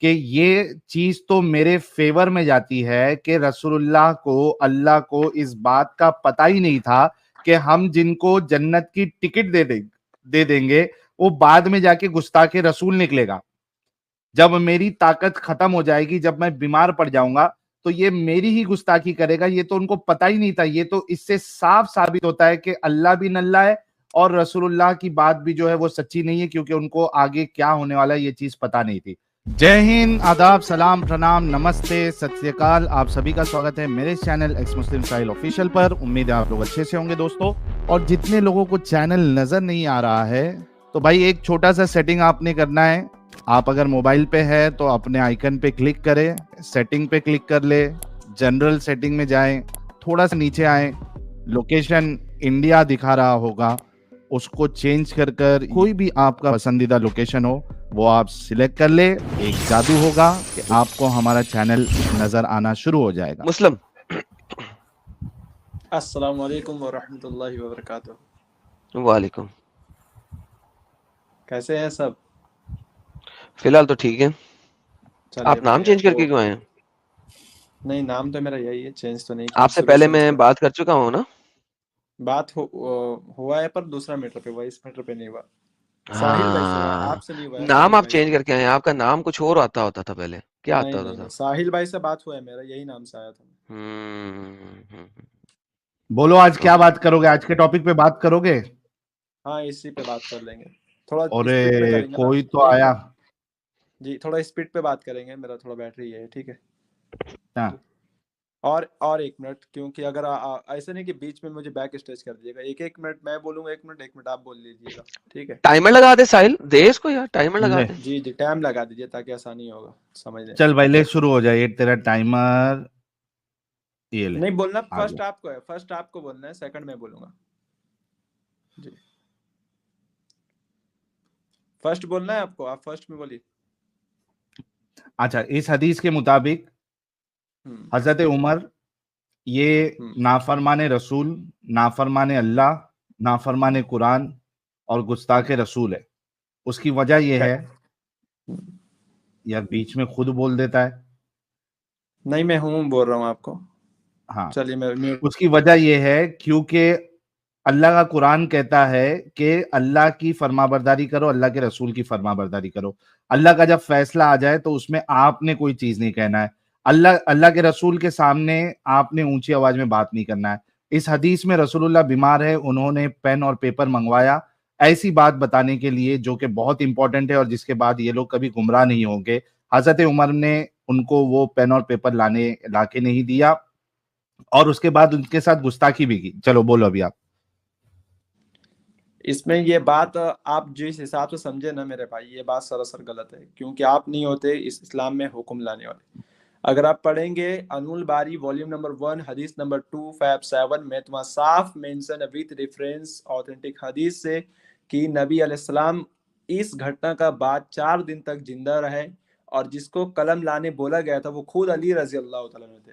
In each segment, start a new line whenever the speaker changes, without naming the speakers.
کہ یہ چیز تو میرے فیور میں جاتی ہے کہ رسول اللہ کو اللہ کو اس بات کا پتہ ہی نہیں تھا کہ ہم جن کو جنت کی ٹکٹ دے دیں گے وہ بعد میں جا کے گستاخ رسول نکلے گا. جب میری طاقت ختم ہو جائے گی, جب میں بیمار پڑ جاؤں گا تو یہ میری ہی گستاخی کرے گا. یہ تو ان کو پتہ ہی نہیں تھا. یہ تو اس سے صاف ثابت ہوتا ہے کہ اللہ بھی نلہ ہے اور رسول اللہ کی بات بھی جو ہے وہ سچی نہیں ہے, کیونکہ ان کو آگے کیا ہونے والا ہے یہ چیز پتہ نہیں تھی. جے ہند, آداب, سلام, پرنام, نمستے, ست سری اکال. آپ سبھی کا سواگت ہے میرے چینل ایکس مسلم ساحل آفیشیل پر. امید ہے آپ لوگ اچھے سے ہوں گے دوستو. اور جتنے لوگوں کو چینل نظر نہیں آ رہا ہے تو بھائی ایک چھوٹا سا سیٹنگ آپ نے کرنا ہے. آپ اگر موبائل پہ ہے تو اپنے آئیکن پہ کلک کریں, سیٹنگ پہ کلک کر لے, جنرل سیٹنگ میں جائیں, تھوڑا سا نیچے آئیں, لوکیشن انڈیا دکھا رہا ہوگا, اس کو چینج کر کوئی بھی آپ کا پسندیدہ لوکیشن ہو وہ آپ سلیکٹ کر لے. ایک جادو ہوگا کہ آپ کو ہمارا چینل نظر آنا شروع ہو جائے گا.
مسلم
السلام علیکم ورحمۃ اللہ وبرکاتہ.
وعلیکم.
کیسے ہیں سب؟
فی الحال تو ٹھیک ہے.
چلیے
آپ نام چینج کر کے کیوں آئے ہیں؟
نہیں, نام تو میرا یہی ہے, چینج تو نہیں.
آپ سے پہلے میں بات کر چکا ہوں نا.
بات ہوا ہے پر دوسرا میٹر پہ ہوا, اس میٹر پہ نہیں ہوا. ساحل بھائی سے ہوا ہے, آپ سے نہیں ہوا ہے.
نام آپ چینج کر کے آئے. آپ کا نام کچھ اور آتا ہوتا تھا پہلے. کیا آتا ہوتا تھا؟
ساحل بھائی سے بات ہوا ہے میرا, یہی نام سے آیا تھا.
بولو آج کیا بات کرو گے؟ آج کے ٹاپک پہ بات کرو گے؟
ہاں اسی پہ بات کر لیں گے. تھوڑا
اور
اسپیڈ پہ کریں گے.
کوئی تو آیا
جی, تھوڑا اسپیڈ پہ بات کریں گے, میرا تھوڑا بیٹری ہے. ٹھیک ہے.
ہاں.
اور ایک منٹ, کیونکہ اگر ایسے نہیں کہ بیچ میں مجھے بیک اسٹیج کر دیجیے گا. ایک منٹ میں بولوں گا, ایک منٹ آپ بول لیجیے گا. ٹھیک ہے.
ٹائمر لگا دے ساحل, دے اس کو یار ٹائمر لگا دے.
جی ٹائم لگا دیجیے تاکہ آسانی ہوگا سمجھ لیں.
چل بھائی لے شروع ہو جائے. تیرا ٹائمر یہ لے.
نہیں بولنا, فرسٹ آپ کو ہے, فرسٹ آپ کو بولنا ہے, سیکنڈ میں بولوں گا. جی فرسٹ بولنا ہے آپ کو, آپ فرسٹ میں بولیے.
اچھا, اس حدیث کے مطابق حضرت عمر یہ نافرمان رسول, نافرمان اللہ, نافرمان قرآن اور گستاخ رسول ہے. اس کی وجہ یہ ہے یار, بیچ میں خود بول دیتا ہے.
نہیں میں بول رہا ہوں آپ کو.
ہاں,
چلیے میں
اس کی وجہ یہ ہے کیونکہ اللہ کا قرآن کہتا ہے کہ اللہ کی فرما برداری کرو, اللہ کے رسول کی فرما برداری کرو. اللہ کا جب فیصلہ آ جائے تو اس میں آپ نے کوئی چیز نہیں کہنا ہے. اللہ کے رسول کے سامنے آپ نے اونچی آواز میں بات نہیں کرنا ہے. اس حدیث میں رسول اللہ بیمار ہے, انہوں نے پین اور پیپر منگوایا ایسی بات بتانے کے لیے جو کہ بہت امپورٹنٹ ہے اور جس کے بعد یہ لوگ کبھی گمراہ نہیں ہوں گے. حضرت عمر نے ان کو وہ پین اور پیپر لا کے نہیں دیا اور اس کے بعد ان کے ساتھ گستاخی بھی کی. چلو بولو ابھی آپ.
اس میں یہ بات آپ جس حساب سے سمجھے نا میرے بھائی, یہ بات سراسر غلط ہے, کیونکہ آپ نہیں ہوتے اس اسلام میں حکم لانے والے. اگر آپ پڑھیں گے انول باری والیوم نمبر 1 حدیث نمبر 257 میں تمہارا صاف مینشن وتھ ریفرنس آتھینٹک حدیث سے کہ نبی علیہ السلام اس گھٹنا کا بعد 4 دن تک زندہ رہے, اور جس کو قلم لانے بولا گیا تھا وہ خود علی رضی اللہ تعالیٰ عنہ تھے.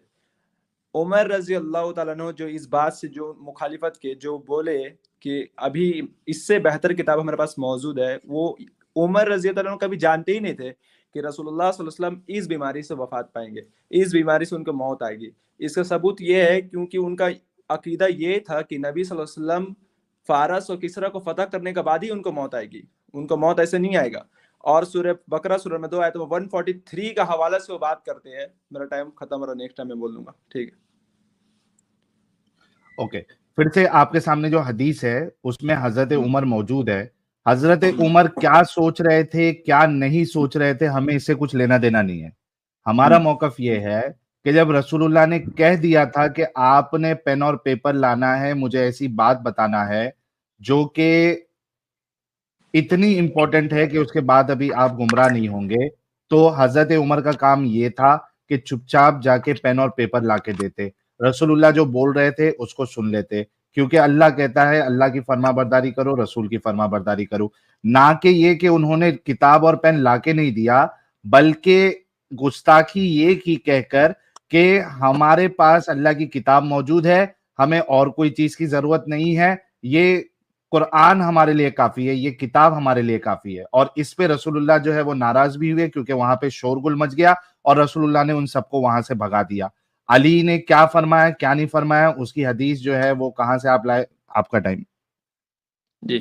عمر رضی اللہ تعالیٰ عنہ جو اس بات سے جو مخالفت کے جو بولے کہ ابھی اس سے بہتر کتاب ہمارے پاس موجود ہے, وہ عمر رضی اللہ عنہ کبھی جانتے ہی نہیں تھے کہ رسول اللہ صلی اللہ علیہ وسلم اس بیماری سے وفات پائیں گے, اس بیماری سے ان کو موت آئے گی. اس کا ثبوت یہ ہے کیونکہ ان کا عقیدہ یہ تھا کہ نبی صلی اللہ علیہ وسلم فارس اور کسرا کو فتح کرنے کے بعد ہی ان کو موت آئے گی, ان کو موت ایسے نہیں آئے گا. اور سورہ بقرہ سورہ میں 2 آیت 143 کا حوالہ سے وہ بات کرتے ہیں. میرا ٹائم ختم ہو رہا ہے, نیکسٹ ٹائم میں بول دوں گا. ٹھیک ہے.
اوکے, پھر سے آپ کے سامنے جو حدیث ہے اس میں حضرت عمر موجود ہے. حضرت عمر کیا سوچ رہے تھے کیا نہیں سوچ رہے تھے ہمیں اس سے کچھ لینا دینا نہیں ہے. ہمارا موقف یہ ہے کہ جب رسول اللہ نے کہہ دیا تھا کہ آپ نے پین اور پیپر لانا ہے, مجھے ایسی بات بتانا ہے جو کہ اتنی امپورٹنٹ ہے کہ اس کے بعد ابھی آپ گمراہ نہیں ہوں گے, تو حضرت عمر کا کام یہ تھا کہ چپ چاپ جا کے پین اور پیپر لا کے دیتے. رسول اللہ جو بول رہے تھے اس کو سن لیتے, کیونکہ اللہ کہتا ہے اللہ کی فرما برداری کرو, رسول کی فرما برداری کرو. نہ کہ یہ کہ انہوں نے کتاب اور پین لا کے نہیں دیا, بلکہ گستاخی یہ کی کہہ کر کہ ہمارے پاس اللہ کی کتاب موجود ہے, ہمیں اور کوئی چیز کی ضرورت نہیں ہے. یہ قرآن ہمارے لیے کافی ہے، یہ کتاب ہمارے لیے کافی ہے. اور اس پہ رسول اللہ جو ہے وہ ناراض بھی ہوئے کیونکہ وہاں پہ شورگل مچ گیا اور رسول اللہ نے ان سب کو وہاں سے بھگا دیا. علی نے کیا فرمایا کیا نہیں فرمایا اس کی حدیث جو ہے وہ کہاں سے آپ لائے؟ آپ کا ٹائم.
جی،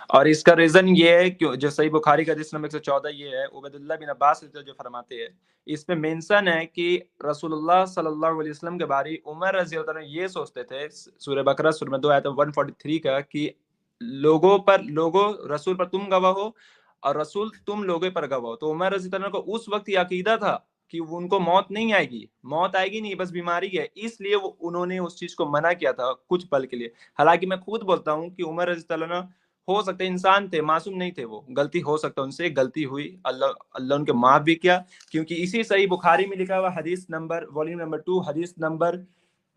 اور اس کا ریزن یہ ہے کہ جو صحیح بخاری کا حدیث نمبر 114 یہ ہے، عبید اللہ بن عباس جو فرماتے ہیں، اس میں مینشن ہے کہ رسول اللہ صلی اللہ علیہ وسلم کے بارے عمر رضی اللہ عنہ یہ سوچتے تھے، سورہ بقرہ سورہ میں 2 آیت 143 کا، کہ لوگوں رسول پر تم گواہ ہو اور رسول تم لوگوں پر گواہ ہو. تو عمر رضی اللہ عنہ کو اس وقت یہ عقیدہ تھا کہ ان کو موت نہیں آئے گی، موت آئے گی نہیں، بس بیماری ہے، اس لیے انہوں نے اس چیز کو منع کیا تھا کچھ پل کے لیے. حالانکہ میں خود بولتا ہوں کہ عمر رضی اللہ عنہ ہو سکتے انسان تھے، معصوم نہیں تھے، وہ غلطی ہو سکتا ان سے، غلطی ہوئی، اللہ ان کے معاف بھی کیا. کیونکہ اسی صحیح بخاری میں لکھا ہوا حدیث نمبر والیوم نمبر 2 حدیث نمبر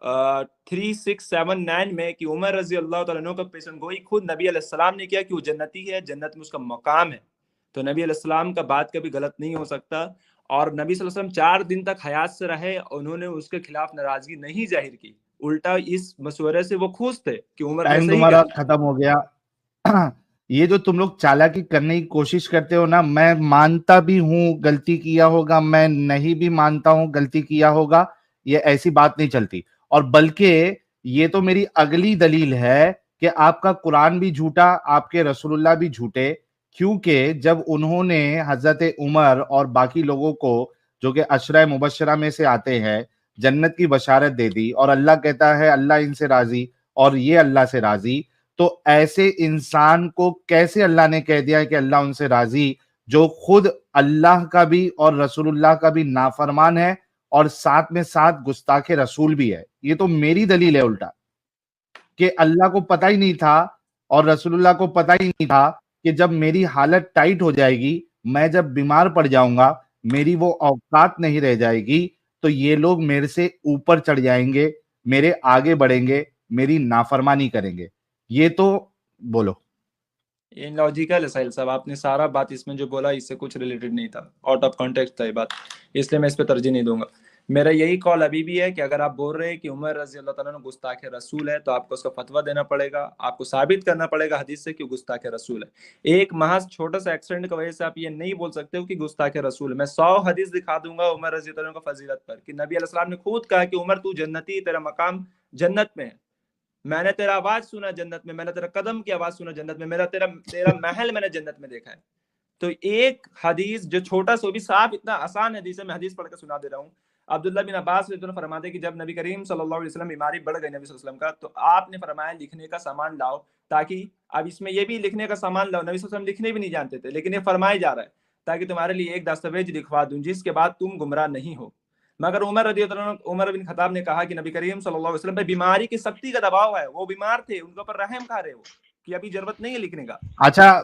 3679 میں کہ عمر رضی اللہ تعالیٰ عنہ کا پیشن گوئی خود نبی علیہ السلام نے کیا کہ وہ جنتی ہے، جنت میں اس کا مقام ہے. تو نبی علیہ السلام کا بات کبھی غلط نہیں ہو سکتا. اور نبی صلی اللہ علیہ وسلم 4 دن تک حیات سے رہے، انہوں نے اس کے خلاف ناراضگی نہیں ظاہر کی، الٹا اس مشورے سے وہ خوش تھے کہ عمر نے
ٹائم
صحیح
تمہارا
کہا.
ختم ہو گیا. یہ جو تم لوگ چالاکی کرنے کی کوشش کرتے ہو نا، میں مانتا بھی ہوں غلطی کیا ہوگا، میں نہیں بھی مانتا ہوں غلطی کیا ہوگا، یہ ایسی بات نہیں چلتی. اور بلکہ یہ تو میری اگلی دلیل ہے کہ آپ کا قرآن بھی جھوٹا، آپ کے رسول اللہ بھی جھوٹے. کیونکہ جب انہوں نے حضرت عمر اور باقی لوگوں کو جو کہ عشرہ مبشرہ میں سے آتے ہیں جنت کی بشارت دے دی، اور اللہ کہتا ہے اللہ ان سے راضی اور یہ اللہ سے راضی، تو ایسے انسان کو کیسے اللہ نے کہہ دیا کہ اللہ ان سے راضی، جو خود اللہ کا بھی اور رسول اللہ کا بھی نافرمان ہے اور ساتھ میں ساتھ گستاخ رسول بھی ہے. یہ تو میری دلیل ہے الٹا، کہ اللہ کو پتہ ہی نہیں تھا اور رسول اللہ کو پتہ ہی نہیں تھا کہ جب میری حالت ٹائٹ ہو جائے گی، میں جب بیمار پڑ جاؤں گا، میری وہ اوقات نہیں رہ جائے گی، تو یہ لوگ میرے سے اوپر چڑھ جائیں گے، میرے آگے بڑھیں گے، میری نافرمانی کریں گے. یہ تو بولو.
یہ لاجیکل ہے ساحل صاحب، آپ نے سارا بات اس میں جو بولا اس سے کچھ ریلیٹڈ نہیں تھا، آؤٹ آف کانٹیکسٹ تھا یہ بات، اس لیے میں اس پہ ترجیح نہیں دوں گا. میرا یہی کال ابھی بھی ہے کہ اگر آپ بول رہے ہیں کہ عمر رضی اللہ تعالیٰ عنہ گستاخ رسول ہے، تو آپ کو اس کا فتویٰ دینا پڑے گا، آپ کو ثابت کرنا پڑے گا حدیث سے کہ گستاخ رسول ہے. ایک محض چھوٹا سا ایکسیڈنٹ کی وجہ سے آپ یہ نہیں بول سکتے ہو کہ گستاخ رسول ہے. میں 100 حدیث دکھا دوں گا عمر رضی اللہ عنہ کا فضیلت پر، کہ نبی علیہ السلام نے خود کہا کہ عمر تو جنتی، تیرا مقام جنت میں ہے، میں نے تیرا آواز سنا جنت میں، میں نے تیرا قدم کی آواز سنا جنت میں، تیرا محل میں نے جنت میں دیکھا ہے. تو ایک حدیث جو چھوٹا سا بھی صاف اتنا آسان حدیث ہے، میں حدیث پڑھ کے سنا دے رہا ہوں. عبداللہ بن عباس رضی اللہ عنہ فرماتے ہیں کہ جب نبی کریم صلی اللہ علیہ وسلم بیماری بڑھ گئی نبی صلی اللہ علیہ وسلم کا، تو آپ نے فرمایا لکھنے کا سامان لاؤ، تاکہ اب اس میں یہ بھی لکھنے کا سامان لاؤ، نبی صلی اللہ علیہ وسلم لکھنے بھی نہیں جانتے تھے، لیکن یہ فرمایا جا رہا ہے تاکہ تمہارے لیے ایک دستاویز لکھوا دوں جس کے بعد تم گمراہ نہیں ہو. مگر عمر رضی اللہ عنہ، عمر بن خطاب نے کہا کہ نبی کریم صلی اللہ علیہ وسلم پہ بیماری کی سختی کا دباؤ ہے، وہ بیمار تھے، ان کے اوپر رحم کھا رہے ہو کہ ابھی ضرورت نہیں ہے لکھنے کا.
اچھا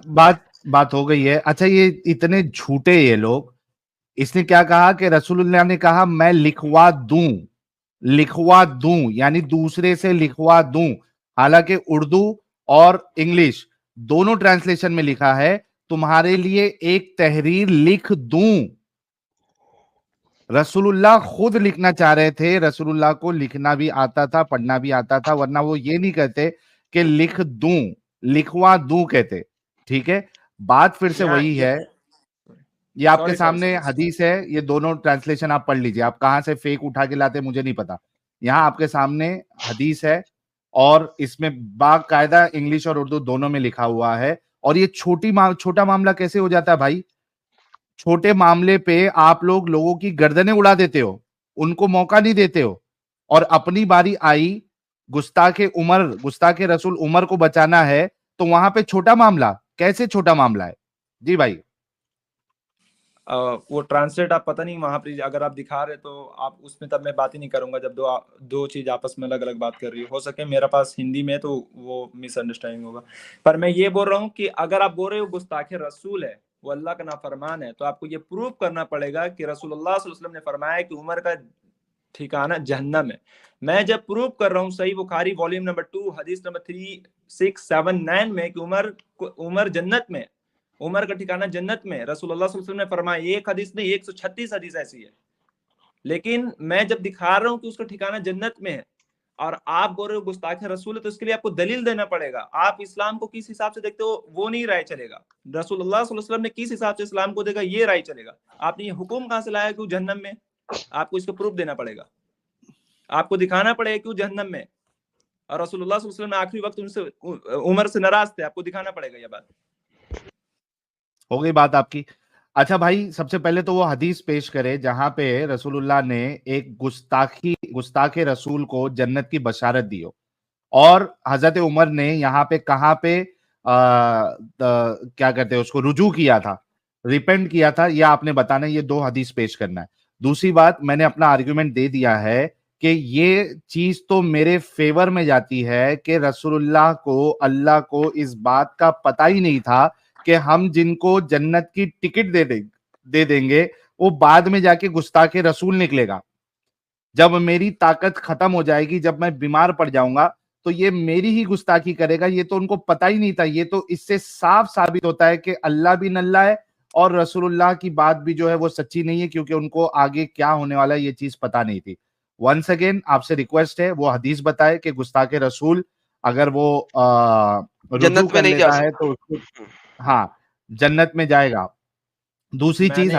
بات ہو گئی ہے. اچھا یہ اتنے جھوٹے یہ لوگ، اس نے کیا کہا کہ رسول اللہ نے کہا میں لکھوا دوں یعنی دوسرے سے لکھوا دوں، حالانکہ اردو اور انگلش دونوں ٹرانسلیشن میں لکھا ہے تمہارے لیے ایک تحریر لکھ دوں. رسول اللہ خود لکھنا چاہ رہے تھے، رسول اللہ کو لکھنا بھی آتا تھا، پڑھنا بھی آتا تھا، ورنہ وہ یہ نہیں کہتے کہ لکھ دوں، لکھوا دوں کہتے. ٹھیک ہے، بات پھر سے وہی ہے. یہ آپ کے سامنے حدیث ہے، یہ دونوں ٹرانسلیشن آپ پڑھ لیجئے، آپ کہاں سے فیک اٹھا کے لاتے مجھے نہیں پتا. یہاں آپ کے سامنے حدیث ہے اور اس میں باقاعدہ انگلش اور اردو دونوں میں لکھا ہوا ہے. اور یہ چھوٹا معاملہ کیسے ہو جاتا ہے بھائی؟ چھوٹے معاملے پہ آپ لوگوں کی گردنیں اڑا دیتے ہو، ان کو موقع نہیں دیتے ہو، اور اپنی باری آئی گستاخ رسول عمر کو بچانا ہے تو وہاں پہ چھوٹا معاملہ کیسے چھوٹا معاملہ ہے؟ جی بھائی.
وہ ٹرانسلیٹ آپ پتہ نہیں وہاں پہ اگر آپ دکھا رہے تو آپ اس میں تب میں بات ہی نہیں کروں گا جب دو چیز آپس میں الگ الگ بات کر رہی ہو سکے میرا پاس ہندی میں تو وہ مس انڈرسٹینڈنگ ہوگا. پر میں یہ بول رہا ہوں کہ اگر آپ بول رہے ہو گستاخ رسول ہے، وہ اللہ کا نافرمان ہے، تو آپ کو یہ پروف کرنا پڑے گا کہ رسول اللہ صلی اللہ علیہ وسلم نے فرمایا کہ عمر کا ٹھکانہ جہنم ہے. میں جب پروف کر رہا ہوں صحیح بخاری والیوم نمبر 2 حدیث نمبر 3679 میں کہ عمر جنت میں، عمر کا ٹھکانہ جنت میں، رسول اللہ صلی اللہ علیہ وسلم نے فرمایا، ایک حدیث نہیں 136 حدیث ایسی ہے. لیکن میں جب دکھا رہا ہوں کہ اس کا ٹھکانہ جنت میں ہے اور آپ بول رہے ہو گستاخ رسول ہے، تو اس کے لیے آپ کو دلیل دینا پڑے گا. آپ اسلام کو کس حساب سے دیکھتے ہو وہ نہیں رائے چلے گا. رسول اللہ صلی اللہ علیہ وسلم نے کس حساب سے اسلام کو دیکھا یہ رائے چلے گا. آپ نے یہ حکم کہاں سے لایا کہ وہ جہنم میں؟ آپ کو اس کو پروف دینا پڑے گا، آپ کو دکھانا پڑے گا کہ وہ جہنم میں. اور رسول اللہ صلی اللہ علیہ وسلم نے آخری وقت ان سے عمر سے ناراض تھے، آپ کو دکھانا پڑے گا یہ بات.
ہو گئی بات آپ کی. اچھا بھائی، سب سے پہلے تو وہ حدیث پیش کرے جہاں پہ رسول اللہ نے ایک گستاخ رسول کو جنت کی بشارت دی ہو، اور حضرت عمر نے یہاں پہ کہاں پہ کیا کہتے ہیں اس کو رجوع کیا تھا، ریپینٹ کیا تھا، یہ آپ نے بتانا ہے. یہ دو حدیث پیش کرنا ہے. دوسری بات، میں نے اپنا آرگیومنٹ دے دیا ہے کہ یہ چیز تو میرے فیور میں جاتی ہے کہ رسول اللہ کو اس بات کا پتہ ہی نہیں تھا کہ ہم جن کو جنت کی ٹکٹ دے دیں گے وہ بعد میں جا کے گستاخ رسول نکلے گا. جب میری طاقت ختم ہو جائے گی، جب میں بیمار پڑ جاؤں گا، تو یہ میری ہی گستاخی کرے گا. یہ تو ان کو پتہ ہی نہیں تھا. یہ تو اس سے صاف ثابت ہوتا ہے کہ اللہ بھی نلہ ہے اور رسول اللہ کی بات بھی جو ہے وہ سچی نہیں ہے، کیونکہ ان کو آگے کیا ہونے والا ہے یہ چیز پتہ نہیں تھی. ونس اگین آپ سے ریکویسٹ ہے وہ حدیث بتائے کہ گستاخ رسول اگر وہ رجوع
جنت میں
کر
نہیں جا
لیتا ہے تو اس کو ہاں جنت میں جائے گا. دوسری چیز،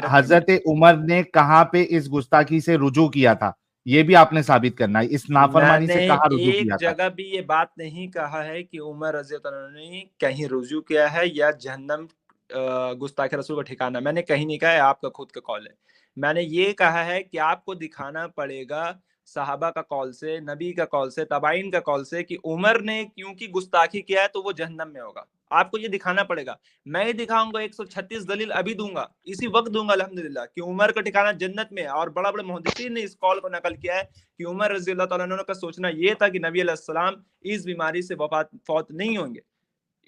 حضرت عمر نے کہاں پہ اس گستاخی سے رجوع کیا تھا، یہ بھی آپ نے ثابت کرنا ہے. اس نافرمانی سے کہاں رجوع
ایک
کیا تھا؟
جگہ بھی یہ بات نہیں کہا ہے کہ عمر رضی اللہ عنہ نے کہیں رجوع کیا ہے یا جہنم گستاخ رسول کا ٹھکانہ. میں نے کہیں نہیں کہا ہے، آپ کا خود کا قول ہے. میں نے یہ کہا ہے کہ آپ کو دکھانا پڑے گا صحابہ کا قول سے، نبی کا قول سے، تابعین کا قول سے کہ عمر نے کیونکہ گستاخی کیا ہے تو وہ جہنم میں ہوگا. آپ کو یہ دکھانا پڑے گا. میں یہ دکھاؤں گا 136 دلیل ابھی دوں گا، اسی وقت دوں گا الحمدللہ، کہ عمر کا ٹھکانہ جنت میں ہے. اور بڑا بڑا محدثین نے اس قول کو نقل کیا ہے کہ عمر رضی اللہ تعالیٰ عنہ کا سوچنا یہ تھا کہ نبی علیہ السلام اس بیماری سے فوت نہیں ہوں گے.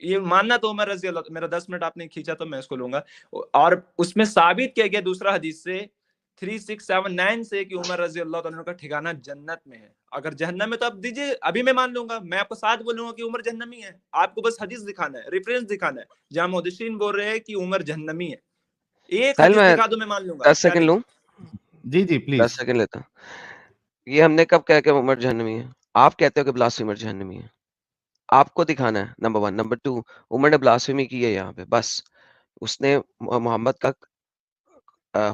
یہ ماننا تو عمر رضی اللہ، میرا 10 منٹ آپ نے کھینچا تو میں اس کو لوں گا. اور اس میں ثابت کیا گیا دوسرا حدیث سے 3679 سے کہ عمر رضی اللہ تعالیٰ عنہ کا ٹھکانہ جنت میں ہے. اگر جہنم میں تو آپ دیجئے، ابھی میں مان لوں گا، میں آپ کو ساتھ بولوں گا کہ عمر جہنمی ہے. آپ کو بس حدیث دکھانا ہے، ریفرنس دکھانا ہے جہاں محدثین بول رہے ہیں کہ عمر جہنمی ہے. ایک حدیث دکھا دو میں مان لوں گا.
10 سیکنڈ لوں؟
جی جی پلیز.
10 سیکنڈ لیتا ہوں. یہ ہم نے کب کہا کہ عمر جہنمی ہے؟ آپ کہتے ہو کہ بلاسفیمر جہنمی ہے. آپ کو دکھانا ہے نمبر 1. نمبر 2، عمر نے بلاسفیمی کی ہے یہاں پہ، بس اس نے محمد کا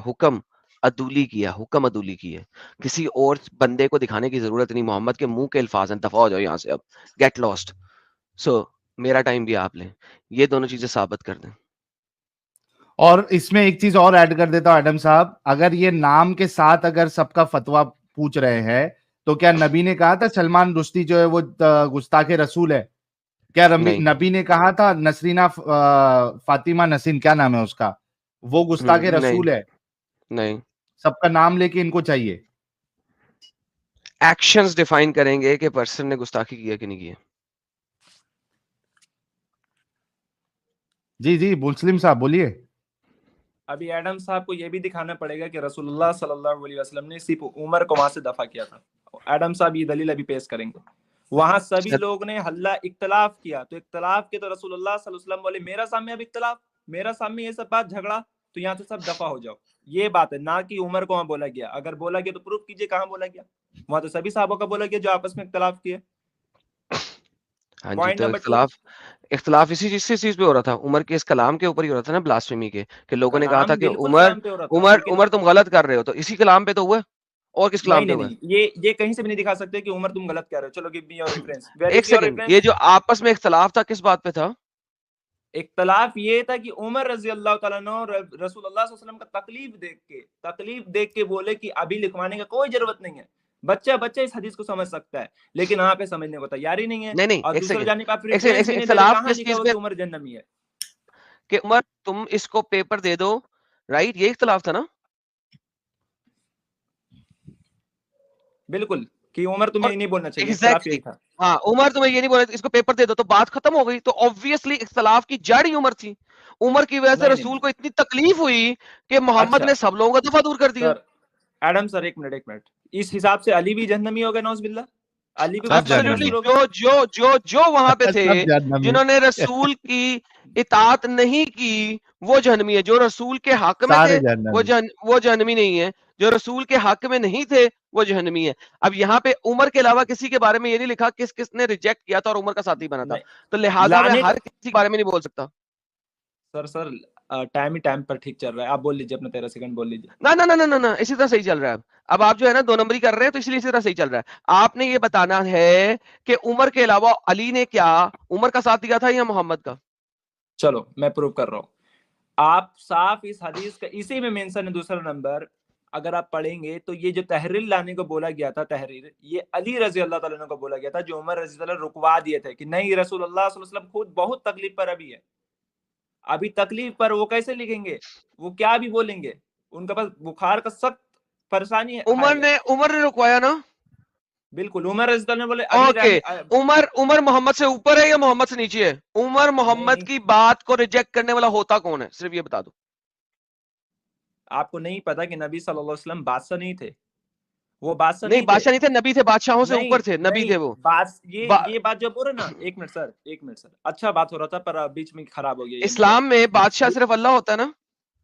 حکم عدولی کیا، حکم عدولی کی ہے. کسی اور بندے کو دکھانے کی ضرورت نہیں. محمد کے منہ کے الفاظ ہیں، دفع ہو جاؤ یہاں سے، اب گیٹ لاسٹ. سو میرا ٹائم بھی آپ لیں، یہ دونوں چیزیں ثابت کر دیں.
اور اس میں ایک چیز اور ایڈ کر دیتا ہوں ایڈم صاحب، اگر یہ نام کے ساتھ اگر سب کا فتویٰ پوچھ رہے ہیں تو کیا نبی نے کہا تھا سلمان رشدی جو ہے وہ گستاخ رسول ہے؟ کیا نبی نے کہا تھا نسرینہ فاطمہ نسیم، کیا نام ہے اس کا، وہ گستاخ رسول ہے؟
نہیں.
سب کا نام لے کے ان کو چاہیے.
ایکشنز ڈیفائن کریں گے کہ پرسن نے گستاخی کیا کہ نہیں کیا.
جی جی مسلم صاحب بولیے.
ابھی ایڈم صاحب کو یہ بھی دکھانا پڑے گا کہ رسول اللہ صلی اللہ علیہ وسلم نے صرف عمر کو وہاں سے دفع کیا تھا. ایڈم صاحب یہ دلیل ابھی پیش کریں گے. وہاں سبھی لوگ نے حلہ اختلاف کیا، تو اختلاف کے تو رسول اللہ صلی اللہ علیہ وسلم بولے میرا سامنے اب اختلاف، میرا سامنے یہ سب بات جھگڑا، تو یہاں سے سب دفع ہو جاؤ. یہ بات ہے، نہ کہ عمر کو وہاں بولا گیا. اگر بولا گیا تو پروف کیجئے کہاں بولا گیا. وہاں تو سبھی صحابوں کا بولا گیا جو آپس میں اختلاف کیے.
ہاں جی، تو اختلاف اسی چیز پہ ہو رہا تھا. عمر کے اس کلام کے اوپر ہی ہو رہا تھا نا، بلاسفیمی کے، کہ لوگوں نے کہا تھا کہ عمر تم غلط کر رہے ہو. تو اسی کلام پہ تو ہوا، اور کس کلام پہ ہوا؟
یہ کہیں سے بھی نہیں دکھا سکتے کہ عمر تم غلط کر رہے ہو. چلو گیو می یور ریفرنس.
ایک سیکنڈ، یہ جو آپس میں اختلاف تھا کس بات پہ تھا؟
اختلاف یہ تھا کہ عمر رضی اللہ تعالیٰ عنہ رسول اللہ صلی اللہ علیہ وسلم کا تکلیف دیکھ کے بولے کہ ابھی لکھوانے کا کوئی ضرورت نہیں ہے، بچہ اس حدیث کو سمجھ سکتا ہے، لیکن وہاں پہ سمجھنے کو تیار ہی نہیں ہے.
نہیں،
اور دوسرے جانب آپ
اختلاف کس چیز پہ؟
عمر جہنمی ہے
کہ عمر تم اس کو پیپر دے دو، رائٹ؟ یہ اختلاف تھا نا.
بالکل، کہ عمر تمہیں یہ نہیں بولنا چاہیے. اختلاف یہی تھا.
ہاں، عمر تمہیں یہ نہیں بولنا، اس کو پیپر دے دو، تو بات ختم ہو گئی. تو آبویسلی اختلاف کی جڑ ہی عمر تھی. عمر کی وجہ سے رسول کو اتنی تکلیف ہوئی کہ محمد نے سب لوگوں کا دفعہ دور کر دیا.
ایڈم سر ایک منٹ، اس حساب سے علی بھی جہنمی ہو گئے نعوذ باللہ. علی بھی
جو وہاں پہ تھے جنہوں نے رسول کی اطاعت نہیں کی وہ جہنمی ہے. جو رسول کے حق میں تھے وہ جہنمی نہیں ہے. جو رسول کے حق میں نہیں تھے وہ جہنمی ہے. اب یہاں پہ عمر کے علاوہ کسی کے بارے میں یہ نہیں لکھا کس کس نے ریجیکٹ کیا تھا اور عمر کا ساتھی بنا تھا, تو لہٰذا میں ہر کسی کے بارے میں نہیں بول سکتا.
سر ٹائم پر ٹھیک چل رہا ہے, آپ بول لیجیے اپنا 13 سیکنڈ بول لیجیے.
نہ اسی طرح صحیح چل رہا ہے. اب آپ جو ہے نا 2 نمبری کر رہے ہیں تو اس لیے اسی طرح صحیح چل رہا ہے. آپ نے یہ بتانا ہے کہ عمر کے علاوہ علی نے کیا عمر کا ساتھ دیا تھا یا محمد کا؟
چلو میں پروو کر رہا ہوں. آپ صاف اس حدیث کا اسی میں مینشن ہے دوسرا نمبر, اگر آپ پڑھیں گے تو یہ جو تحریر لانے کو بولا گیا تھا, تحریر یہ علی رضی اللہ تعالیٰ عنہ کو بولا گیا تھا, جو عمر رضی اللہ رکوا دیے تھے کہ نہیں رسول اللہ صلی اللہ علیہ وسلم خود بہت تکلیف پر ابھی ہے, ابھی تکلیف پر وہ کیسے لکھیں گے, وہ کیا بھی بولیں گے, ان کے پاس بخار کا سخت پریشانی ہے.
عمر نے رکوایا نا,
بالکل عمر رضی اللہ عنہ بولے
اوکے. عمر محمد سے اوپر ہے یا محمد سے نیچے ہے؟ عمر محمد کی بات کو ریجیکٹ کرنے والا ہوتا کون ہے, صرف یہ بتا دو.
آپ کو نہیں پتا کہ نبی صلی اللہ علیہ وسلم بادشاہ نہیں تھے, وہ بادشاہ
نہیں بادشاہ نہیں تھے, نبی تھے, بادشاہوں سے اوپر تھے, نبی تھے وہ.
یہ بات جو بول رہے نا, ایک منٹ سر اچھا بات ہو رہا تھا پر بیچ میں خراب ہو گیا.
اسلام میں بادشاہ صرف اللہ ہوتا ہے نا.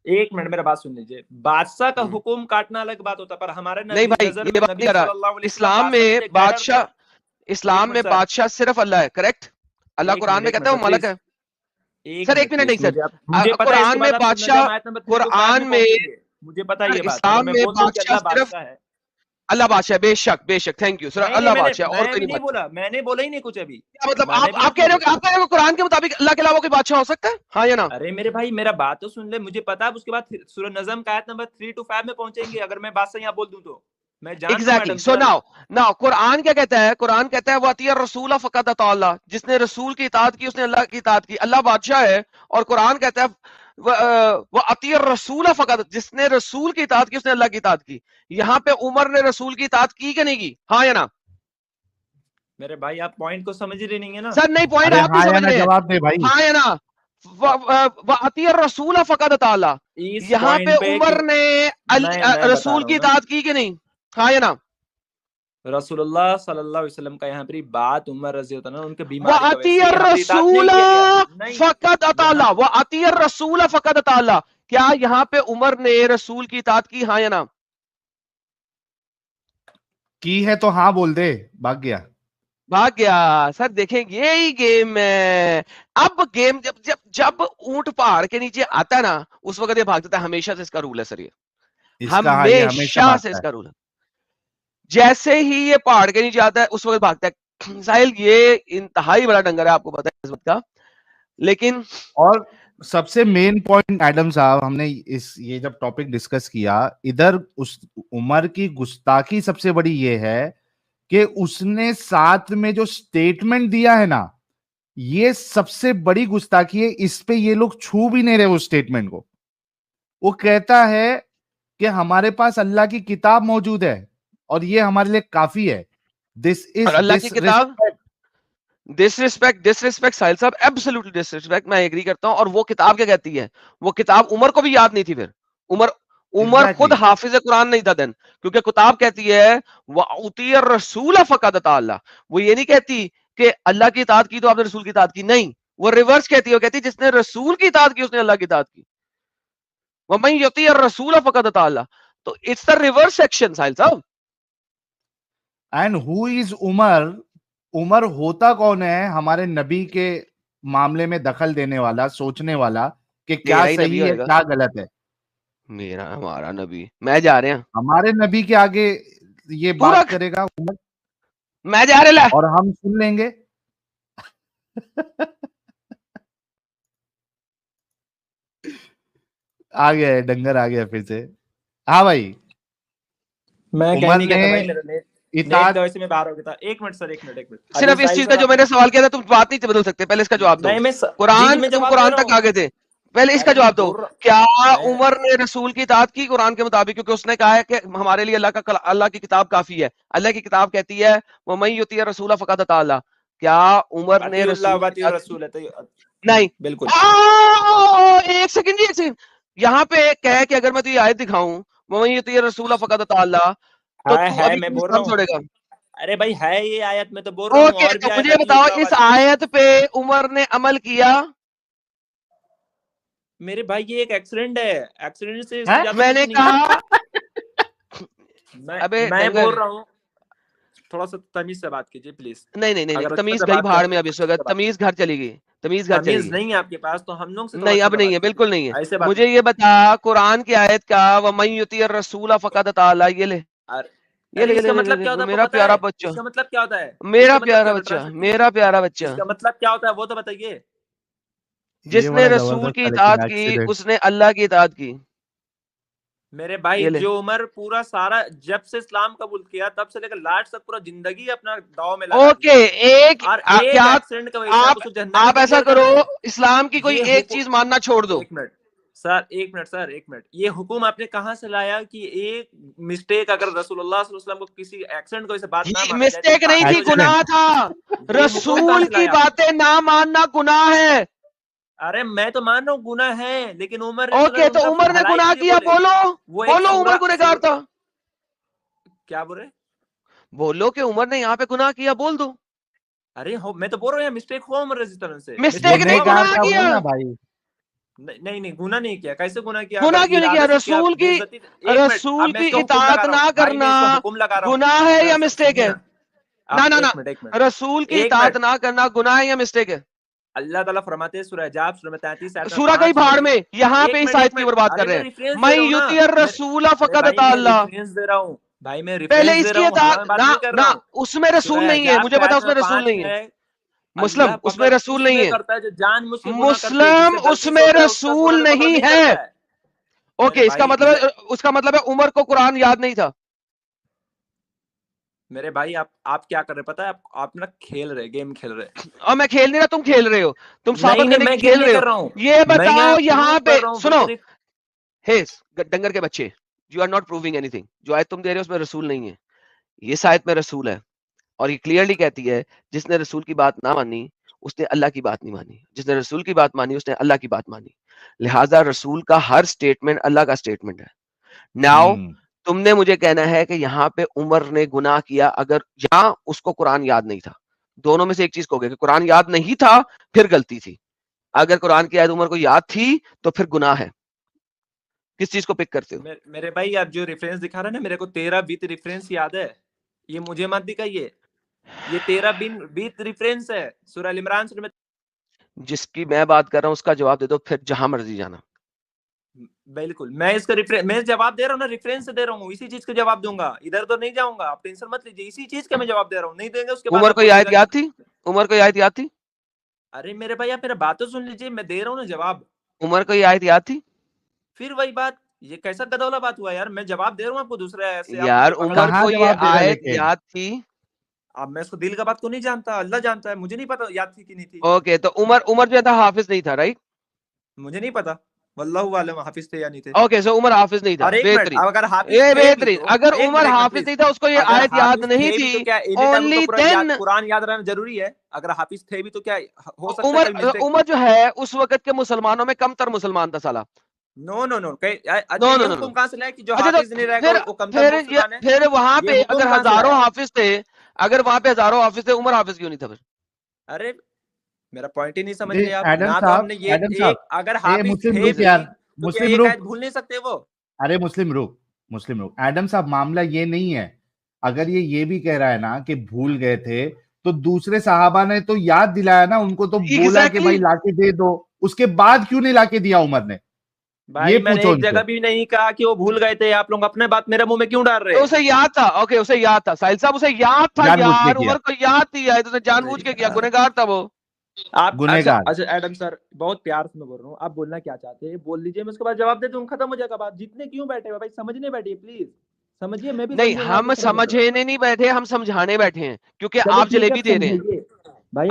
ایک منٹ میرا بات سن لیجیے. بادشاہ کا حکم کاٹنا الگ بات ہوتا ہے, پر ہمارے
نہیں بھائی یہ بات نہیں کر رہا. اسلام میں بادشاہ صرف اللہ ہے, کریکٹ؟ اللہ قرآن میں کہتا ہے وہ ملک ہے. سر ایک منٹ نہیں سر, قرآن میں بادشاہ, قرآن میں
مجھے پتا یہ بات,
اسلام میں بادشاہ صرف اللہ بادشاہ. بے شک, تھینک یو سر, اللہ بادشاہ. اور کوئی نہیں بولا,
میں نے بولا ہی نہیں کچھ ابھی.
مطلب آپ کہہ رہے ہو قرآن کے مطابق اللہ کے علاوہ کوئی بادشاہ ہو سکتا ہے, ہاں یا نا؟
ارے میرے بھائی میرا بات تو سن لے, مجھے پتا ہے اس کے بعد سورہ نظم کا آیت نمبر 3 to 5 میں پہنچیں گے, اگر میں بادشاہ یہاں بول دوں تو میں
ایگزیکٹلی. سو ناؤ قرآن کیا کہتا ہے؟ قرآن کہتا ہے وَأَطِیعُوا الرَّسُولَ فَقَدْ أَطَاعَ اللَّهَ, جس نے رسول کی اطاعت کی اس نے اللہ کی اطاعت کی. اللہ بادشاہ ہے اور قرآن کہتا ہے وَأَطِیعُوا الرَّسُولَ فَقَدْ, جس نے رسول کی اطاعت کی اس نے اللہ کی اطاعت کی. یہاں پہ عمر نے رسول کی اطاعت کی کہ نہیں کی, ہاں یا نا؟
میرے بھائی آپ پوائنٹ کو سمجھ رہے نہیں ہیں نا.
سر نہیں, پوائنٹ آپ نہیں سمجھ رہے ہیں,
جواب دے بھائی.
ہاں یا نا؟ وَأَطِیعُوا الرَّسُولَ فَقَدْ أَطَاعَ اللَّهَ, یہاں پہ عمر نے رسول کی اطاعت کی کہ نہیں, ہاں یا نا؟
رسول اللہ صلی اللہ علیہ وسلم کا یہاں پر بات عمر رضی اللہ عنہ ان کے
بیماری کا وجہ الرسول فقط اطاع, وَأَطِیعُوا الرَّسُولَ فقط اطاع, کیا یہاں پہ عمر نے رسول کی اطاعت کی, ہاں یا نا؟
کی ہے تو ہاں بول دے, بھاگ گیا.
سر دیکھیں یہی گیم ہے. اب گیم جب اونٹ پہاڑ کے نیچے آتا ہے نا اس وقت یہ بھاگ جاتا ہے. ہمیشہ سے اس کا رول ہے سر, یہ ہمیشہ سے اس کا رول ہے. جیسے ہی یہ پہاڑ کے نیچے آتا ہے اس وقت بھاگتا ہے. ساحل یہ انتہائی بڑا ڈنگر ہے, آپ کو پتا ہے اس وقت کا. لیکن
اور سب سے مین پوائنٹ ایڈم صاحب, ہم نے یہ جب ٹاپک ڈسکس کیا, ادھر اس عمر کی گستاخی سب سے بڑی یہ ہے کہ اس نے ساتھ میں جو سٹیٹمنٹ دیا ہے نا, یہ سب سے بڑی گستاخی ہے. اس پہ یہ لوگ چھو بھی نہیں رہے اس سٹیٹمنٹ کو. وہ کہتا ہے کہ ہمارے پاس اللہ کی کتاب موجود ہے اور یہ ہمارے لیے کافی ہے. دس از
اللہ کی کتاب ڈسریسپیکٹ ساحل صاحب, ایبسولوٹلی ڈسریسپیکٹ. میں ایگری کرتا ہوں. اور وہ کتاب کیا کہتی ہے؟ وہ کتاب عمر کو بھی یاد نہیں تھی. پھر عمر خود حافظ قرآن نہیں تھا دن, کیونکہ کتاب کہتی ہے وَأُطِیعُوا الرَّسُولَ فَقَدْ أَطَاعَ اللَّهَ. وہ یہ نہیں کہتی کہ اللہ کی اطاعت کی تو آپ نے رسول کی اطاعت کی, نہیں, وہ ریورس کہتی ہے. وہ کہتی ہے جس نے رسول کی اطاعت کی اس نے اللہ کی اطاعت کی. وَمَن يُطِیعِ الرَّسُولَ فَقَدْ أَطَاعَ اللَّهَ. تو اٹس دا ریورس سیکشن ساحل صاحب.
اینڈ ہو از عمر, عمر ہوتا کون ہے ہمارے نبی کے معاملے میں دخل دینے والا, سوچنے والا کہ کیا صحیح ہے کیا غلط ہے.
ہمارا نبی, میں جا رہے ہیں
ہمارے نبی کے آگے یہ بات کرے گا عمر,
میں جا رہے
اور ہم سن لیں گے. آ گیا ہے ڈنگر, آ گیا پھر سے. ہاں بھائی,
میں
عمر نے
صرف اس چیز کا جو میں نے سوال کیا تھا تم بات نہیں بدل سکتے, پہلے اس کا جواب دو. قرآن تک آگے تھے, پہلے اس کا جواب دو. کیا عمر نے رسول کی اطاعت کی قرآن کے مطابق؟ کیونکہ اس نے کہا ہے کہ ہمارے لیے اللہ کی کتاب کافی ہے. اللہ کی کتاب کہتی ہے وَمَن يُطِیعِ الرَّسُولَ فَقَدْ أَطَاعَ اللَّهَ. کیا عمر نے رسول نہیں,
بالکل
ایک سیکنڈ, یہاں پہ کہے کہ اگر میں تجھے آیت دکھاؤں وَمَن يُطِیعِ الرَّسُولَ فَقَدْ أَطَاعَ اللَّهَ, تو تو ابھی
میں بول رہا ہوں
چھوڑے گا.
ارے بھائی ہے یہ آیت, میں تو بول رہا ہوں. اور
تو مجھے بتاؤ اس آیت پہ عمر نے عمل کیا؟
میرے بھائی یہ ایک ایکسیڈنٹ ہے, ایکسیڈنٹ سے
میں نے کہا
میں بول رہا ہوں تھوڑا سا تمیز سے بات کیجیے پلیز.
نہیں تمیز گئی بھاڑ میں. اب اس وقت تمیز گھر چلی گئی. تمیز
نہیں ہے آپ کے پاس تو ہم لوگ سے
نہیں, اب نہیں ہے, بالکل نہیں ہے. مجھے یہ بتا قرآن کی آیت کا وَمَن يُطِعِ الرَّسُولَ فَقَدْ أَطَاعَ اللَّهَ, یہ لے
اس کا مطلب کیا ہوتا ہے
میرا پیارا بچہ,
اس کا مطلب کیا ہوتا ہے,
میرا پیارا بچہ, میرا پیارا بچہ,
اس کا مطلب کیا ہوتا ہے وہ تو بتائیے.
جس نے رسول کی اطاعت کی اس نے اللہ کی اطاعت کی.
میرے بھائی جو عمر پورا سارا جب سے اسلام قبول کیا تب سے لے کر لاسٹ تک پورا زندگی اپنا داؤ میں لگا
اوکے, ایک کیا آپ ایسا کرو اسلام کی کوئی ایک چیز ماننا چھوڑ دو.
ایک منٹ یہ حکم آپ نے کہاں سے لایا کہ ایک مسٹیک اگر رسول اللہ صلی اللہ علیہ وسلم کو کسی ایکسیڈنٹ کو بات نہ مانا جائے,
مسٹیک نہیں تھی, گناہ تھا. رسول کی باتیں نہ ماننا گناہ ہے.
ارے میں تو مان رہا ہوں گناہ ہے, لیکن عمر
اوکے تو عمر نے گناہ کیا, بولو عمر گنہگار تھا.
کیا بول رہے,
بولو کہ عمر نے یہاں پہ گناہ کیا, بول دو.
ارے میں تو بول رہا ہوں مسٹیک ہوا عمر رضی اللہ عنہ سے.
مسٹیک نہیں, گناہ کیا.
نہیں گناہ نہیں کیا. کیسے گناہ کیا,
گناہ کیوں نہیں کیا؟ رسول کی اطاعت نہ کرنا گناہ ہے یا مسٹیک ہے؟ نہ رسول کی اطاعت نہ کرنا گناہ ہے یا مسٹیک ہے؟
اللہ تعالیٰ فرماتے ہیں سورہ حجاب سورہ 33
سورہ کئی بھاڑ میں, یہاں پہ اس آیت کی اوپر بات کر رہے ہیں. من یطیع الرسول فقد اطاع اللہ.
بھائی میں
پہلے اس کی اطاعت نہ, اس میں رسول نہیں ہے, مجھے پتا اس میں رسول نہیں ہے. مسلم اس میں رسول نہیں ہے, مسلم اس میں رسول نہیں ہے. اوکے, اس کا مطلب ہے عمر کو قرآن یاد نہیں تھا.
میرے بھائی آپ کیا کر رہے پتا ہے, آپ نا کھیل رہے, گیم کھیل رہے.
اور میں کھیل نہیں رہا, تم کھیل رہے ہو, تم ثابت کرنے کی کھیل رہے ہو. یہ بتاؤ یہاں پہ سنو, ڈنگر کے بچے, you are not proving anything. جو آیت تم دے رہے ہو اس میں رسول نہیں ہے, یہ آیت میں رسول ہے. اور یہ کلیئرلی کہتی ہے جس نے رسول کی بات نہ مانی اس نے اللہ کی بات نہیں مانی, جس نے رسول کی بات مانی اس نے اللہ کی بات مانی. لہٰذا رسول کا ہر سٹیٹمنٹ اللہ کا سٹیٹمنٹ ہے. ناؤ تم نے مجھے کہنا ہے کہ یہاں پہ عمر نے گناہ کیا, اگر یہاں اس کو قرآن یاد نہیں تھا, دونوں میں سے ایک چیز کو گیا کہ قرآن یاد نہیں تھا پھر غلطی تھی. اگر قرآن کی آیت عمر کو یاد تھی تو پھر گناہ ہے. کس چیز کو پک کرتے ہو؟
میرے بھائی آپ جو ریفرنس دکھا رہے ہیں نا, میرے کو 13 بیت ریفرنس یاد ہے, یہ مجھے مت دکھائیے. یہ 13 بیت ریفرنس ہے سورہ ال عمران میں.
جس کی میں بات کر رہا ہوں اس کا جواب دے دو, پھر جہاں مرضی جانا.
بالکل میں اس کا میں جواب دے رہا ہوں نا, ریفرنس سے دے رہا ہوں, اسی چیز کا جواب دوں گا, ادھر تو نہیں جاؤں گا, آپ ٹینشن مت لیجیے, اسی چیز کا میں جواب دے رہا ہوں. نہیں دیں گے اس کے بعد
عمر کو آیت یاد تھی, عمر کو آیت یاد تھی.
ارے میرے بھائی آپ میرا بات تو سن لیجیے, میں دے رہا ہوں نا جواب.
عمر کو آیت یاد تھی,
پھر وہی بات, یہ کیسا گدولا بات ہوا یار, میں جواب دے رہا ہوں آپ کو دوسرا ایسے.
یار عمر کو یہ آیت یاد تھی.
اب میں اس کو دل کا بات کو نہیں جانتا, اللہ جانتا ہے, مجھے نہیں پتا یاد تھی کہ نہیں تھی.
اوکے تو عمر جو تھا حافظ نہیں تھا, رائٹ؟
مجھے نہیں پتا, واللہ عالم حافظ تھے یا نہیں تھے.
اوکے سو عمر حافظ نہیں تھا, بہترین. اگر عمر حافظ نہیں تھا اس کو یہ آیت یاد نہیں تھی, اونلی دین
قرآن یاد رہنا ضروری ہے. اگر حافظ تھے بھی تو کیا ہو سکتا ہے,
عمر جو ہے اس وقت کے مسلمانوں میں کم تر مسلمان تھا سالا.
نو کہاں سے لائے کہ جو حافظ نہیں رہے گا وہ کم تر مسلمان ہے.
پھر وہاں پہ اگر ہزاروں حافظ تھے, اگر وہاں پہ ہزاروں حافظ تھے, عمر حافظ کیوں نہیں تھا پھر؟
ارے میرا پوائنٹ ہی نہیں سمجھ رہے آپ. نہ تو ہم نے یہ اگر حافظ تھے
مسلم روح
بھول نہیں سکتے وہ.
ارے مسلم روح ایڈم صاحب, معاملہ یہ نہیں ہے. اگر یہ بھی کہہ رہا ہے نا کہ بھول گئے تھے, تو دوسرے صحابہ نے تو یاد دلایا نا ان کو, تو بولا کہ بھائی لا کے دے دو, اس کے بعد کیوں نہیں لا کے دیا عمر نے؟
بھائی میں نے ایک جگہ بھی نہیں کہا کہ وہ بھول گئے تھے, آپ لوگ اپنے بات میرے منہ میں کیوں ڈال رہے ہیں؟
اسے یاد تھا. اوکے اسے یاد تھا, ساحل صاحب اسے یاد تھا یار, عمر کو یاد تھی, تو جان بوجھ کے کیا, گنہگار تھا وہ.
آپ اچھا ایڈم سر بہت پیار سے میں بول رہا ہوں, آپ بولنا کیا چاہتے ہیں بول لیجیے, میں اس کے بعد جواب دے دوں, ختم ہو جائے گا بات. جتنے کیوں بیٹھے ہو بھائی, سمجھنے بیٹھیے پلیز, سمجھیے. میں بھی
نہیں, ہم سمجھنے نہیں بیٹھے, ہم سمجھانے بیٹھے ہیں, کیونکہ آپ جلیبی دے رہے ہیں.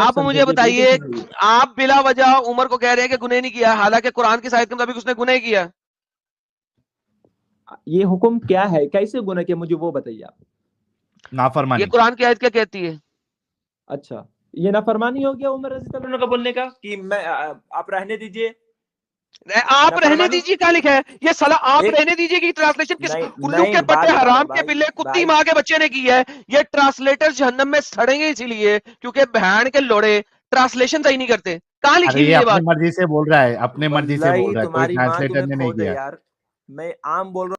آپ مجھے بتائیے, آپ بلا وجہ عمر کو کہہ رہے ہیں کہ گناہ نہیں کیا, حالانکہ قرآن کی آیت کے مطابق اس نے گناہ کیا.
یہ حکم کیا ہے, کیسے گناہ کیا, مجھے وہ بتائیے آپ.
نافرمانی.
یہ قرآن کی آیت کیا کہتی ہے؟
اچھا یہ نافرمانی ہو گیا عمر رضی اللہ عنہ کا بولنے کا کہ میں آپ رہنے دیجئے.
آپ رہنے دیجیے کیا لکھا ہے یہ سلا, آپ رہنے دیجیے کی ٹرانسلیشن کس الو کے پٹے حرام کے پلے کتی ماں کے بچے نے کی ہے. یہ ٹرانسلیٹر جہنم میں سڑیں گے اسی لیے کیونکہ بہن کے لوڑے ٹرانسلیشن صحیح نہیں کرتے. کہاں لکھی ہوئی ہے بات؟
اپنی مرضی سے بول رہا ہے, اپنے مرضی سے بول رہا ہے, کوئی ٹرانسلیٹر نے نہیں کیا.
یار میں عام بول رہا ہوں.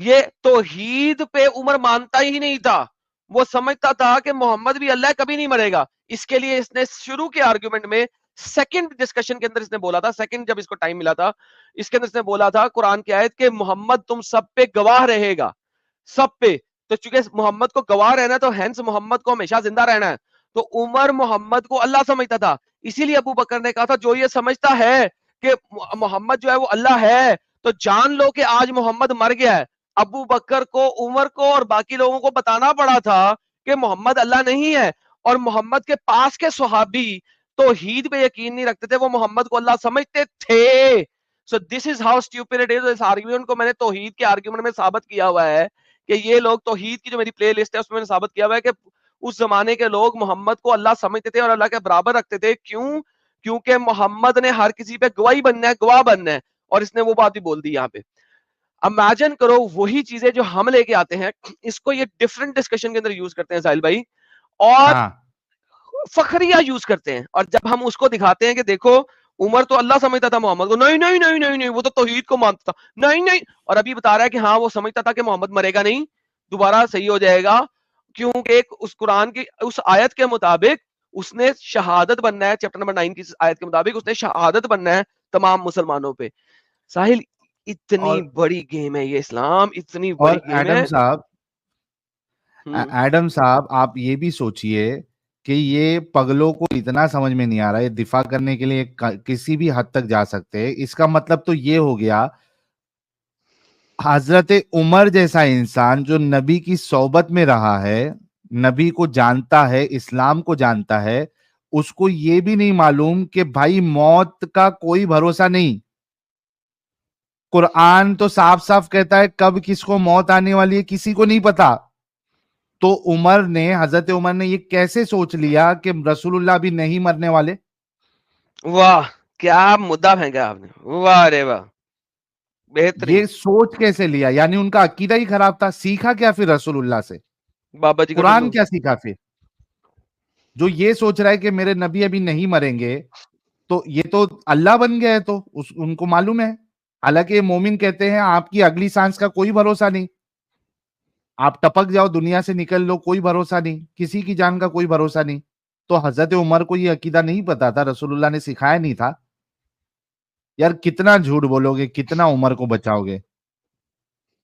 یہ توحید پہ عمر مانتا ہی نہیں تھا, وہ سمجھتا تھا کہ محمد بھی اللہ ہے, کبھی نہیں مرے گا. اس کے لیے اس نے شروع کے آرگومنٹ میں سیکنڈ ڈسکشن کے اندر اس نے بولا تھا, سیکنڈ جب اس کو ٹائم ملا تھا, اس کے اندر اس نے بولا تھا قرآن کی آیت کہ محمد تم سب پہ گواہ رہے گا, سب پہ. تو چونکہ محمد کو گواہ رہنا ہے تو ہینس محمد کو ہمیشہ زندہ رہنا ہے. تو عمر محمد کو اللہ سمجھتا تھا, اسی لیے ابو بکر نے کہا تھا جو یہ سمجھتا ہے کہ محمد جو ہے وہ اللہ ہے تو جان لو کہ آج محمد مر گیا ہے. ابو بکر کو, عمر کو اور باقی لوگوں کو بتانا پڑا تھا کہ محمد اللہ نہیں ہے. اور محمد کے پاس کے صحابی توحید پہ یقین نہیں رکھتے تھے, وہ محمد کو اللہ سمجھتے تھے. So this is how stupid it is. اس آرگومنٹ کو میں نے توحید کے آرگومنٹ میں ثابت کیا ہوا ہے کہ یہ لوگ توحید کی جو میری پلے لسٹ ہے اس میں نے ثابت کیا ہوا ہے کہ اس زمانے کے لوگ محمد کو اللہ سمجھتے تھے اور اللہ کے برابر رکھتے تھے. کیوں؟ کیونکہ محمد نے ہر کسی پہ گواہی بننا ہے, گواہ بننا ہے, اور اس نے وہ بات بھی بول دی یہاں پہ. امیجن کرو وہی چیزیں جو ہم لے کے آتے ہیں, اس کو یہ ڈفرنٹ ڈسکشن کے اندر یوز کرتے ہیں ساحل بھائی, اور
ہاں
فخریہ یوز کرتے ہیں. اور جب ہم اس کو دکھاتے ہیں کہ دیکھو عمر تو اللہ سمجھتا تھا محمد کو, نہیں نہیں نہیں نہیں نہیں وہ تو توحید کو مانتا تھا, نہیں نہیں, اور ابھی بتا رہا ہے کہ ہاں وہ سمجھتا تھا کہ محمد مرے گا نہیں, دوبارہ صحیح ہو جائے گا, کیونکہ اس قرآن کی اس آیت کے مطابق اس نے شہادت بننا ہے, چیپٹر نمبر 9 کی آیت کے مطابق اس نے شہادت بننا ہے تمام مسلمانوں پہ. ساحل اتنی
اور
بڑی گیم ہے یہ اسلام, اتنی
اور
بڑی گیم ہے.
ایڈم صاحب آپ یہ بھی سوچئے کہ یہ پگلوں کو اتنا سمجھ میں نہیں آ رہا, یہ دفاع کرنے کے لیے کسی بھی حد تک جا سکتے ہیں. اس کا مطلب تو یہ ہو گیا حضرت عمر جیسا انسان جو نبی کی صحبت میں رہا ہے, نبی کو جانتا ہے, اسلام کو جانتا ہے, اس کو یہ بھی نہیں معلوم کہ بھائی موت کا کوئی بھروسہ نہیں. قرآن تو صاف صاف کہتا ہے کب کس کو موت آنے والی ہے کسی کو نہیں پتا. تو حضرت عمر نے یہ کیسے سوچ لیا کہ رسول اللہ بھی نہیں مرنے والے؟
واہ کیا مدعا پھینکا آپ نے, واہ رے واہ, بہترین.
یہ سوچ کیسے لیا؟ یعنی ان کا عقیدہ ہی خراب تھا. سیکھا کیا پھر رسول اللہ سے؟
بابا جی کا
قرآن
ٹلو.
کیا سیکھا پھر؟ جو یہ سوچ رہا ہے کہ میرے نبی ابھی نہیں مریں گے تو یہ تو اللہ بن گیا ہے, تو ان کو معلوم ہے. حالانکہ یہ مومن کہتے ہیں آپ کی اگلی سانس کا کوئی بھروسہ نہیں, آپ ٹپک جاؤ دنیا سے نکل لو, کوئی بھروسہ نہیں, کسی کی جان کا کوئی بھروسہ نہیں. تو حضرت عمر کو یہ عقیدہ نہیں پتا تھا, رسول اللہ نے سکھایا نہیں تھا. یار کتنا جھوٹ بولو گے, کتنا عمر کو بچاؤ گے؟